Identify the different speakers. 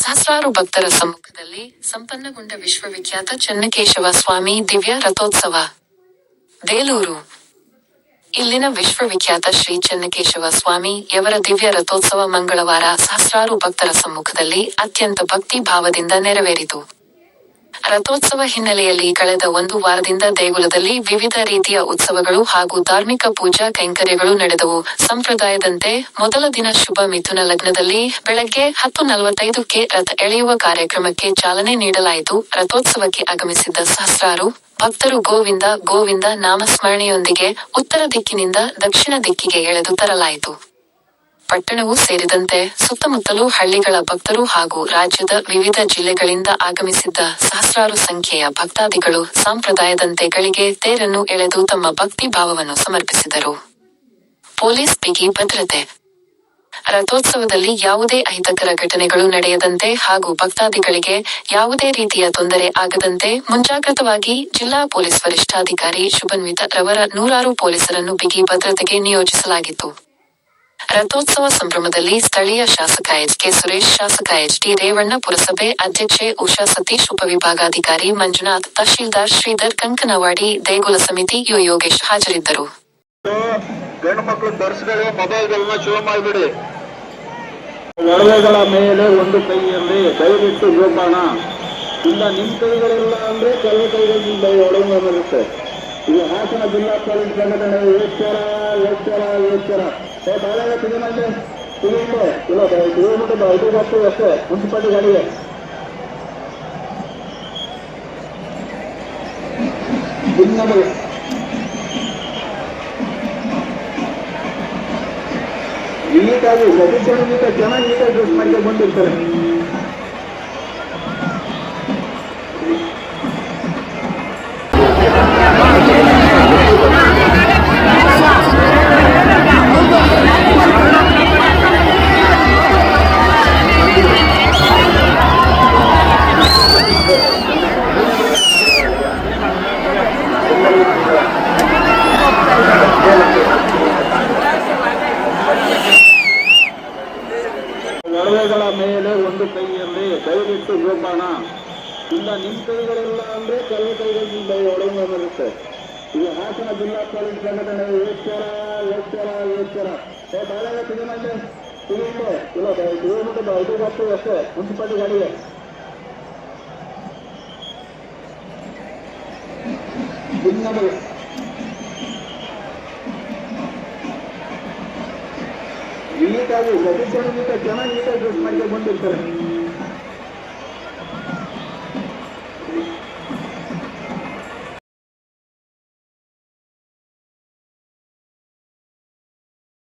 Speaker 1: ಸಹಸ್ರಾರು ಭಕ್ತರ ಸಮ್ಮುಖದಲ್ಲಿ ಸಂಪನ್ನಗೊಂಡ ವಿಶ್ವವಿಖ್ಯಾತ ಚೆನ್ನಕೇಶವ ಸ್ವಾಮಿ ದಿವ್ಯ ರಥೋತ್ಸವ. ಬೇಲೂರು. ಇಲ್ಲಿನ ವಿಶ್ವವಿಖ್ಯಾತ ಶ್ರೀ ಚೆನ್ನಕೇಶವ ಸ್ವಾಮಿ ಯವರ ದಿವ್ಯ ರಥೋತ್ಸವ ಮಂಗಳವಾರ ಸಹಸ್ರಾರು ಭಕ್ತರ ಸಮ್ಮುಖದಲ್ಲಿ ಅತ್ಯಂತ ಭಕ್ತಿ ಭಾವದಿಂದ ನೆರವೇರಿತು. ರಥೋತ್ಸವ ಹಿನ್ನೆಲೆಯಲ್ಲಿ ಕಳೆದ ಒಂದು ವಾರದಿಂದ ದೇಗುಲದಲ್ಲಿ ವಿವಿಧ ರೀತಿಯ ಉತ್ಸವಗಳು ಹಾಗೂ ಧಾರ್ಮಿಕ ಪೂಜಾ ಕೈಂಕರ್ಯಗಳು ನಡೆದವು. ಸಂಪ್ರದಾಯದಂತೆ ಮೊದಲ ದಿನ ಶುಭ ಮಿಥುನ ಲಗ್ನದಲ್ಲಿ ಬೆಳಗ್ಗೆ 10:45ಕ್ಕೆ ರಥ ಎಳೆಯುವ ಕಾರ್ಯಕ್ರಮಕ್ಕೆ ಚಾಲನೆ ನೀಡಲಾಯಿತು. ರಥೋತ್ಸವಕ್ಕೆ ಆಗಮಿಸಿದ್ದ ಸಹಸ್ರಾರು ಭಕ್ತರು ಗೋವಿಂದ ಗೋವಿಂದ ನಾಮಸ್ಮರಣೆಯೊಂದಿಗೆ ಉತ್ತರ ದಿಕ್ಕಿನಿಂದ ದಕ್ಷಿಣ ದಿಕ್ಕಿಗೆ ಎಳೆದು ತರಲಾಯಿತು. ಪಟ್ಟಣವೂ ಸೇರಿದಂತೆ ಸುತ್ತಮುತ್ತಲೂ ಹಳ್ಳಿಗಳ ಭಕ್ತರು ಹಾಗೂ ರಾಜ್ಯದ ವಿವಿಧ ಜಿಲ್ಲೆಗಳಿಂದ ಆಗಮಿಸಿದ್ದ ಸಹಸ್ರಾರು ಸಂಖ್ಯೆಯ ಭಕ್ತಾದಿಗಳು ಸಂಪ್ರದಾಯದಂತೆ ಗಳಿಗೆ ತೇರನ್ನು ಎಳೆದು ತಮ್ಮ ಭಕ್ತಿ ಭಾವವನ್ನು ಸಮರ್ಪಿಸಿದರು. ಪೊಲೀಸ್ ಬಿಗಿ ಭದ್ರತೆ. ರಥೋತ್ಸವದಲ್ಲಿ ಯಾವುದೇ ಅಹಿತಕರ ಘಟನೆಗಳು ನಡೆಯದಂತೆ ಹಾಗೂ ಭಕ್ತಾದಿಗಳಿಗೆ ಯಾವುದೇ ರೀತಿಯ ತೊಂದರೆ ಆಗದಂತೆ ಮುಂಜಾಗ್ರತವಾಗಿ ಜಿಲ್ಲಾ ಪೊಲೀಸ್ ವರಿಷ್ಠಾಧಿಕಾರಿ ಶುಭನ್ವಿತ ರವರ 100 ಪೊಲೀಸರನ್ನು ಬಿಗಿ ಭದ್ರತೆಗೆ ನಿಯೋಜಿಸಲಾಗಿತ್ತು. ರಥೋತ್ಸವ ಸಂಭ್ರಮದಲ್ಲಿ ಸ್ಥಳೀಯ ಶಾಸಕ ಎಚ್. ಕೆ. ಸುರೇಶ್, ಶಾಸಕ ಎಚ್. ಟಿ. ರೇವಣ್ಣ, ಪುರಸಭೆ ಅಧ್ಯಕ್ಷೆ ಉಷಾ ಸತೀಶ್, ಉಪವಿಭಾಗಾಧಿಕಾರಿ ಮಂಜುನಾಥ್, ತಹಶೀಲ್ದಾರ್ ಶ್ರೀಧರ್ ಕಂಕನವಾಡಿ, ದೇಗುಲ ಸಮಿತಿ ಯು. ಯೋಗೇಶ್ ಹಾಜರಿದ್ದರು.
Speaker 2: ಗಂಡು ಮಕ್ಕಳು ದರ್ಶಗಳು ಮೊಬೈಲ್ಗಳನ್ನ ಶೋ ಮಾಡಿಬಿಡಿ. ಒಡವೆಗಳ ಮೇಲೆ ಒಂದು ಕೈಯಲ್ಲಿ ದಯವಿಟ್ಟು ಜೋಪಾನ. ಇಲ್ಲ ನಿಮ್ಮ ಕೈಗಳಿಲ್ಲ ಅಂದ್ರೆ ಕೆಲವು ಕೈಗಳಿಂದ ಒಡವೆ ಬರುತ್ತೆ. ಇದು ಹಾಸನ ಜಿಲ್ಲಾ ಪೊಲೀಸ್ ಸಂಘಟನೆ ಎಚ್ಚರ ಎಚ್ಚರ ಎಚ್ಚರ. ಬಾಳೆಲ್ಲ ತಿಂಗಳಲ್ಲಿ ತಿಂಗಳು ಇಲ್ಲ ತಿಂಬಿಟ್ಟು 5 ವರ್ಷ ಅಷ್ಟೇ ಮುನ್ಸಿಪಾಲಿಟಿ ಗಾಡಿಗೆ. ಭಿನ್ನಗಳು ನೀಟಾಗಿ ಸದಸ್ಯರು ಚೆನ್ನಾಗಿ ನೀಟಾಗಿ ಡ್ರೆಸ್ ಮಾಡ್ಕೊಂಡು ಬಂದಿರ್ತಾರೆ. ಒಡವೆಗಳ ಮೇಲೆ ಒಂದು ಕೈಯಲ್ಲಿ ದಯವಿಟ್ಟು ಜೋಪಾನ. ಇಲ್ಲ ನಿಮ್ಮ ಕೈಗಳಿಲ್ಲ ಅಂದ್ರೆ ಕೆಲವು ಕೈಗಳಿಂದ ಒಡವೆ ಬರುತ್ತೆ. ಇದು ಹಾಸನ ಜಿಲ್ಲಾ ಪೊಲೀಸ್ ಸಂಘಟನೆ ಎಚ್ಚರ ಎಚ್ಚರ ಎಚ್ಚರ. ಬಾಳೆಲ್ಲ ತಿಂಗಳಲ್ಲಿ ತಿಂಗಳು ಇಲ್ಲ ತಿಂಬಿಟ್ಟು 5 ವರ್ಷ ಅಷ್ಟೇ ಮುನ್ಸಿಪಾಲಿಟಿ ಗಾಡಿಗೆ. ಭಿನ್ನಗಳು ನೀಟಾಗಿ ಸದಸ್ಯರು ಚೆನ್ನಾಗಿ ನೀಟಾಗಿ ಡ್ರೆಸ್ ಮಾಡ್ಕೊಂಡು ಬಂದಿರ್ತಾರೆ.